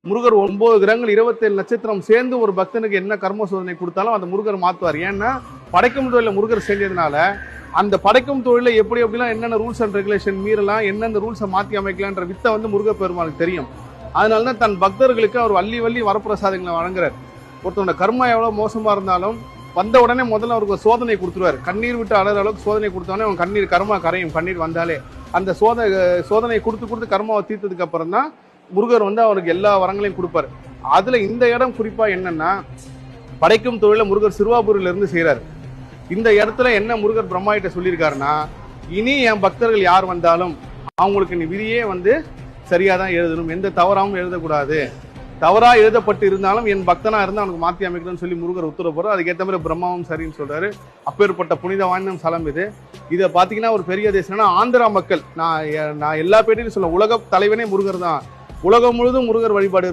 முருகர் 9 கிரகங்கள் 27 நட்சத்திரம் சேர்ந்து ஒரு பக்தனுக்கு என்ன கர்ம சோதனை கொடுத்தாலும் அந்த முருகர் மாத்துவார். ஏன்னா படைக்கும் தொழில முருகர் செஞ்சதுனால அந்த படைக்கும் தொழில எப்படி எப்படிலாம் என்னென்ன ரூல்ஸ் அண்ட் ரெகுலேஷன் மீறலாம், என்னென்ன ரூல்ஸை மாற்றி அமைக்கலான்ற வித்தை வந்து முருகர் பெருமாளுக்கு தெரியும். அதனால தான் தன் பக்தர்களுக்கு அவர் வள்ளி வள்ளி வரப்பிரசாதங்களை வழங்குறார். ஒருத்தனோட கர்மா எவ்வளோ மோசமாக இருந்தாலும் வந்த உடனே முதல்ல அவருக்கு ஒரு சோதனை கொடுத்துருவார். கண்ணீர் விட்டு அழகிற அளவுக்கு சோதனை கொடுத்தோடனே அவன் கண்ணீர் கர்மா கரையும். கண்ணீர் வந்தாலே அந்த சோதனை கொடுத்து கர்மாவை தீர்த்ததுக்கு அப்புறம் தான் முருகர் வந்து அவருக்கு எல்லா வரங்களையும் கொடுப்பார். அதுல இந்த இடம் குறிப்பா என்னன்னா, படைக்கும் தொழில முருகர் சிறுவாபூரில இருந்து செய்யறாரு. இந்த இடத்துல என்ன முருகர் பிரம்மாயிட்ட சொல்லியிருக்காருன்னா, இனி என் பக்தர்கள் யார் வந்தாலும் அவங்களுக்கு நீ விதியே வந்து சரியாதான் எழுதணும், எந்த தவறாவும் எழுதக்கூடாது, தவறா எழுதப்பட்டு இருந்தாலும் என் பக்தனா இருந்தா அவனுக்கு மாற்றி அமைக்கணும்னு சொல்லி முருகர் உத்தரவு போறாரு. அதுக்கேற்ற மாதிரி பிரம்மாவும் சரின்னு சொல்றாரு. அப்பேற்பட்ட புனித வாய்ந்த ஸ்தலம் இது. இதை பார்த்தீங்கன்னா ஒரு பெரிய தேசம்னா ஆந்திரா மக்கள், நான் எல்லா பேட்டையும் சொல்ல, உலக தலைவனே முருகர் தான். உலகம் முழுதும் முருகர் வழிபாடு